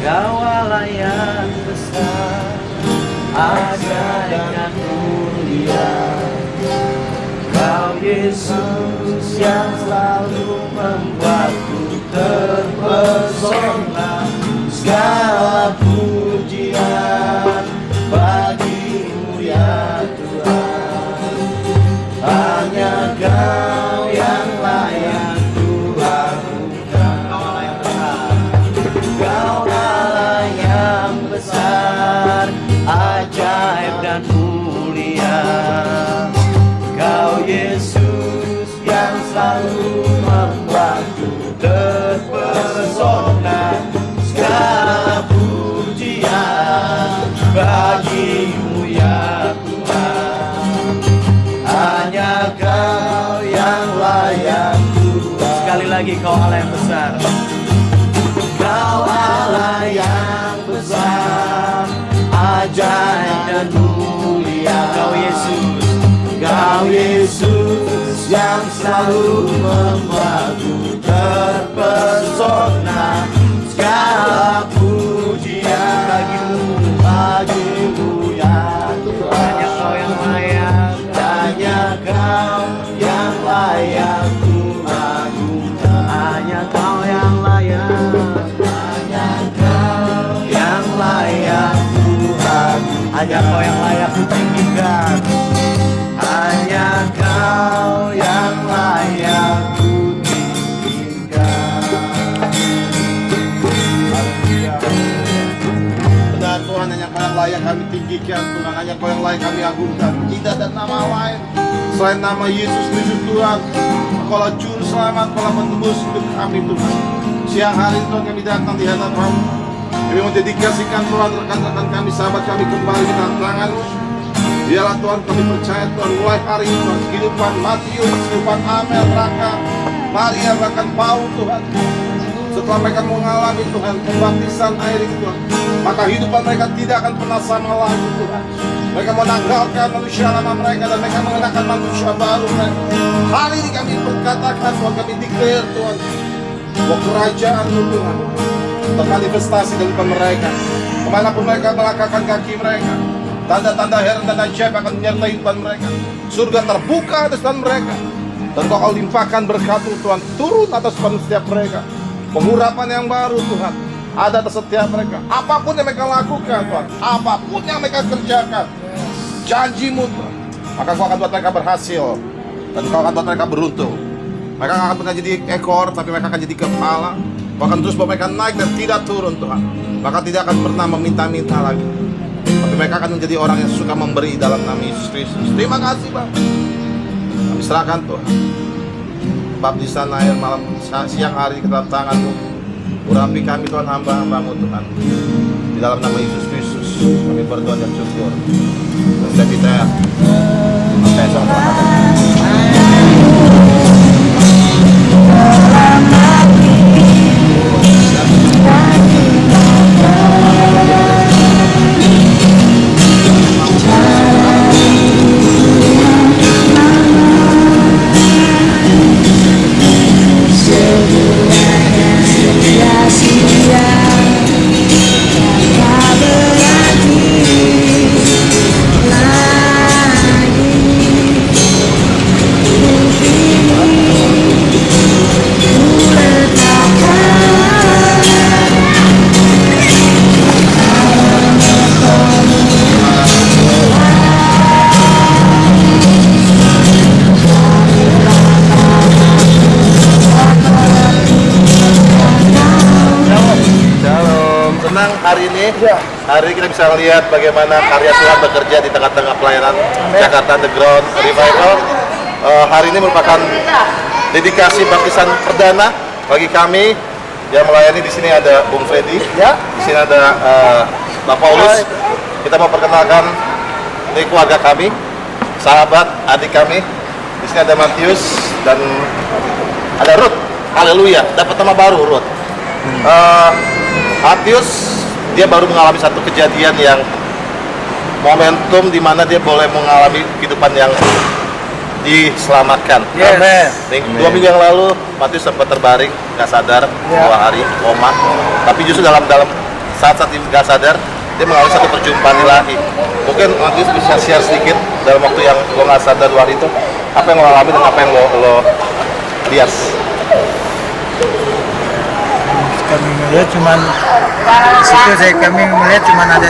Kau Allah yang besar, ajaib dan mulia. Kau Yesus yang selalu membuatku terpesona. Segala pujian bagimu ya Tuhan. Hanya Kau yang layak ku agungkan. Kau Allah yang besar, ajaib dan mulia. Kau Yesus yang selalu membuatku terpesona. Segala pujian bagimu ya Tuhan. Hanya Kau yang layak Tuhan. Sekali lagi, Kau Allah yang besar. Kau Allah yang besar, ajaib dan mulia. Kau Yesus, Kau Yesus yang selalu membuatku terpesona. Segala pujian bagimu ya Tuhan. Hanya Kau yang layak, hanya Kau yang layak ku agungkan. Hanya Kau yang layak, hanya Kau yang layak ku agungkan. Hanya Kau yang layak ku tinggikan. Hanya Kau yang layak ku tinggikan. Benar Tuhan, hanya Kau yang layak kami tinggikan Tuhan. Hanya Kau yang layak kami agungkan. Tidak ada nama lain selain nama Yesus Kristus Tuhan. Kaulah juru selamat, Kaulah penebus hidup kami Tuhan. Siang hari Tuhan kami datang di hadapan-Mu. Kami mendedikasikan Tuhan rekan-rekan kami, sahabat kami kembali di tangan-Mu. Biarlah Tuhan kami percaya Tuhan, mulai hari ini Tuhan, kehidupan Matius, kehidupan Amel, Raka, Maria, bahkan Paul Tuhan, setelah mereka mengalami Tuhan pembaptisan air itu Tuhan, maka kehidupan mereka tidak akan pernah sama lagi Tuhan. Mereka menanggalkan manusia lama mereka dan mereka mengenakan manusia baru mereka. Hari ini kami berkatakan Tuhan, kami declare Tuhan, bahwa kerajaan-Mu Tuhan termanifestasi dalam hidup mereka. Kemanapun mereka melangkahkan kaki mereka, tanda-tanda heran dan ajaib akan menyertai hidupan mereka. Surga terbuka atas depan mereka, dan Kau limpahkan berkat-Mu Tuhan turun atas setiap mereka. Pengurapan yang baru Tuhan ada atas setiap mereka. Apapun yang mereka lakukan Tuhan, apapun yang mereka kerjakan, janji-Mu Tuhan, maka Kau akan buat mereka berhasil, dan Kau akan buat mereka beruntung. Mereka akan bukan jadi ekor, tapi mereka akan jadi kepala. Kau akan terus buat mereka naik dan tidak turun Tuhan. Maka tidak akan pernah meminta-minta lagi, tapi mereka akan menjadi orang yang suka memberi dalam nama Yesus Kristus. Terima kasih Bapa. Kami serahkan Tuhan baptisan air malam siang hari ke dalam tangan-Mu. Urapi kami Tuhan, hamba-hamba-Mu Tuhan. Di dalam nama Yesus Kristus kami berdoa dan syukur. Dan kita percaya sama hari ini kita bisa melihat bagaimana karya Tuhan bekerja di tengah-tengah pelayanan Jakarta Underground Revival. Hari ini merupakan dedikasi baptisan perdana bagi kami yang melayani. Di sini ada Bung Freddy, di sini ada Pak Paulus. Kita mau perkenalkan ini keluarga kami, sahabat, adik kami. Di sini ada Matius dan ada Ruth. Haleluya, dapat nama baru Ruth. Matius dia baru mengalami satu kejadian yang momentum di mana dia boleh mengalami kehidupan yang diselamatkan. Amin. 2 minggu yang lalu Matius sempat terbaring, nggak sadar, 2 hari koma. Tapi justru dalam saat-saat nggak sadar dia mengalami satu perjumpaan ilahi. Mungkin Agus bisa share sedikit dalam waktu yang lo nggak sadar luar itu, apa yang lo alami dan apa yang lo lihat. Kami melihat cuman di situ kami melihat cuman ada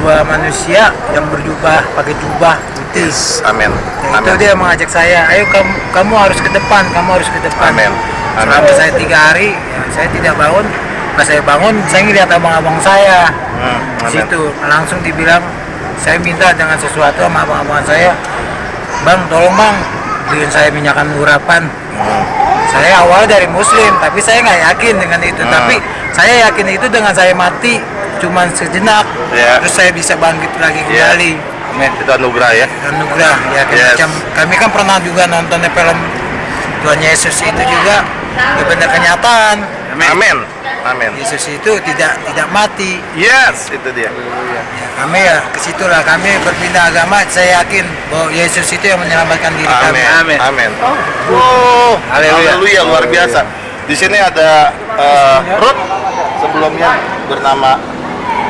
dua manusia yang berjubah, pakai jubah putih. Amin. Dan itu dia mengajak saya, ayo kamu harus ke depan, kamu harus ke depan. Amin. Selama saya 3 hari, ya, saya tidak bangun. Pas saya bangun, saya ngeliat abang-abang saya. Di situ langsung dibilang, saya minta dengan sesuatu sama abang-abang saya, bang, tolong bang, beliin saya minyakan urapan. Saya awal dari Muslim, tapi saya nggak yakin dengan itu. Tapi saya yakin itu dengan saya mati cuman sejenak, terus saya bisa bangkit lagi kembali. Amin. Itu anugerah ya. Anugerah ya. Kami kan pernah juga nonton film Tuhan Yesus itu juga, ya benar kenyataan. Amin. Amin. Yesus itu tidak mati. Yes, itu dia. Ya, kami ya kesitulah kami berpindah agama. Saya yakin bahwa Yesus itu yang menyelamatkan diri kami. Amin. Amin. Oh, haleluya, luar biasa. Di sini ada Ruth, sebelumnya bernama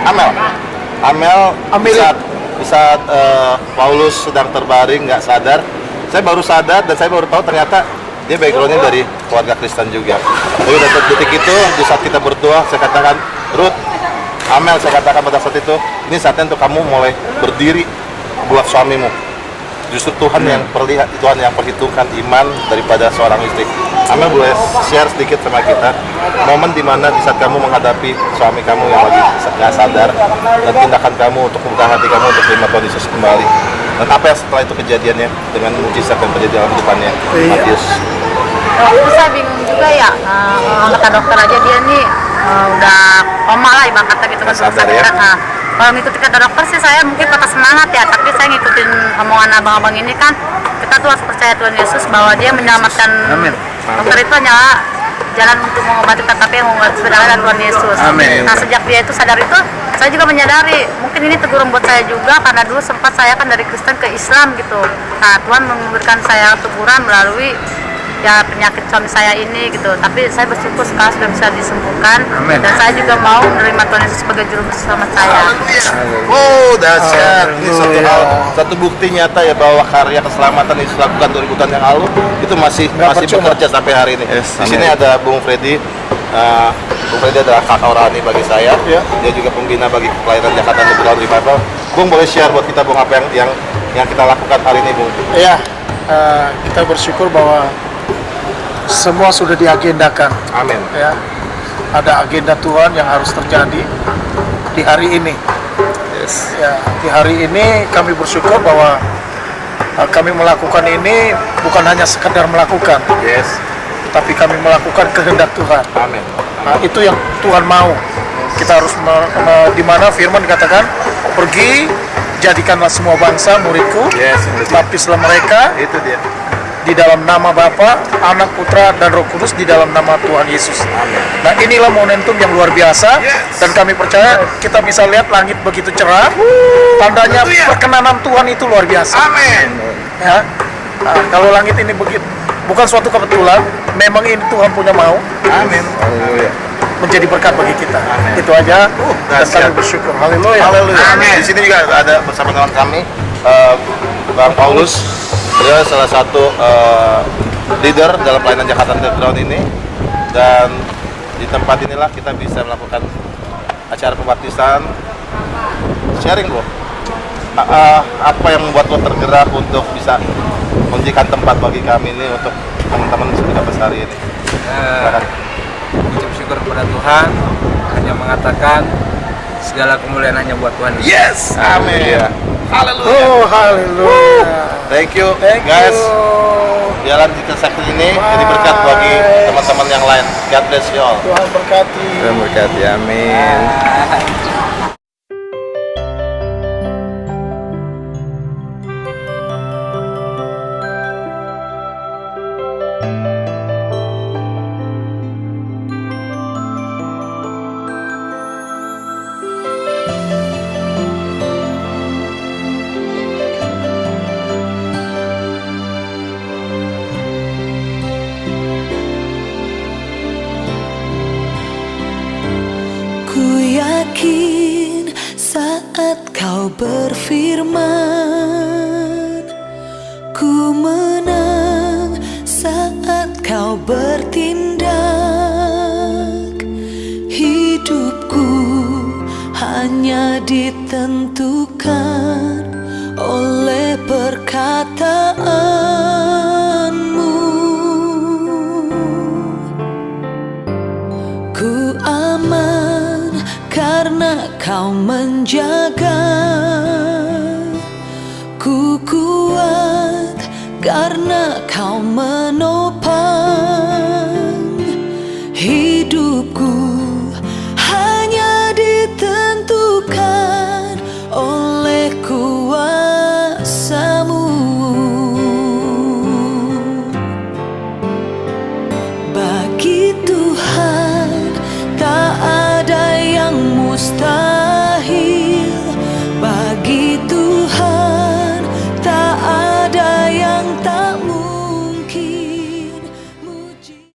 Amel. Di saat Paulus sedang terbaring nggak sadar, saya baru sadar dan saya baru tahu ternyata dia backgroundnya dari keluarga Kristen juga. Tapi detik itu, di saat kita berdoa, saya katakan, Ruth, Amel, saya katakan pada saat itu, ini saatnya untuk kamu mulai berdiri buat suamimu. Justru Tuhan yang perhitungkan iman daripada seorang istri. Amel boleh share sedikit sama kita momen dimana di saat kamu menghadapi suami kamu yang lagi nggak sadar dan tindakan kamu untuk membuka hati kamu untuk terima Tuhan Yesus kembali. Dan apa yang setelah itu kejadiannya dengan mujizat yang terjadi dalam hidupannya Matius? Itu saya bingung juga ya, kata dokter aja dia nih udah koma lah ibarat kata gitu kan, sadar ya? Kalau ngikutin kata dokter sih saya mungkin patah semangat ya, tapi saya ngikutin omongan abang-abang ini kan, kita tuh harus percaya Tuhan Yesus bahwa dia menyelamatkan. Amin. Dokter itu hanyalah jalan untuk mengobati, tetapi yang mengobati sebenarnya adalah Tuhan Yesus. Amin. Nah sejak dia itu sadar itu, saya juga menyadari mungkin ini teguran buat saya juga, karena dulu sempat saya kan dari Kristen ke Islam gitu. Nah Tuhan memberikan saya teguran melalui ya penyakit suami saya ini gitu, tapi saya bersyukur sekarang sudah bisa disembuhkan. Amin. Dan saya juga mau menerima Tuhan Yesus sebagai juru selamat saya. Oh, dahsyat. Ini satu bukti nyata ya bahwa karya keselamatan yang dilakukan 2000 tahun yang lalu itu masih bekerja sampai hari ini. Di sini ada Bung Freddy. Bung Freddy adalah kakak rohani bagi saya. Dia juga pembina bagi pelayanan Jakarta Underground Revival. Bung boleh share buat kita Bung apa yang kita lakukan hari ini Bung? Iya, kita bersyukur bahwa semua sudah diagendakan. Amin. Ya, ada agenda Tuhan yang harus terjadi di hari ini. Yes. Ya, di hari ini kami bersyukur bahwa kami melakukan ini bukan hanya sekedar melakukan, Yes. tapi kami melakukan kehendak Tuhan. Amin. Nah, itu yang Tuhan mau. Kita harus di mana firman dikatakan, pergi jadikanlah semua bangsa muridku, Yes. baptislah mereka Itu dia. di dalam nama Bapa, Anak, Putra, dan Roh Kudus di dalam nama Tuhan Yesus. Amin. Nah inilah momentum yang luar biasa. Dan kami percaya kita bisa lihat langit begitu cerah. Tandanya perkenanan Tuhan itu luar biasa. Amin. Ya. Nah, kalau langit ini begitu, bukan suatu kebetulan, memang ini Tuhan punya mau. Amin. Haleluya. Menjadi berkat bagi kita. Itu aja. Dan kami bersyukur. Haleluya. Haleluya. Amin. Di sini juga ada bersama teman kami Bang Paulus. Beliau salah satu leader dalam pelayanan Jakarta Underground ini, dan di tempat inilah kita bisa melakukan acara pembaptisan. Sharing bro, apa yang membuat lo tergerak untuk bisa menjadikan tempat bagi kami ini untuk teman-teman sudah besar ini? Ucap syukur kepada Tuhan, hanya mengatakan segala kemuliaan hanya buat Tuhan. Yes, amin. Haleluya. Oh, haleluya. Thank you, Thank guys. you. Jalan di sektor ini jadi berkat bagi teman-teman yang lain. God bless you all. Tuhan berkati. Tuhan berkati, amin. yakin saat kau berfirman, ku menang saat kau bertindak. Hidupku hanya ditentukan oleh perkataanmu. Ku aman karena kau menjaga, ku kuat karena kau menang.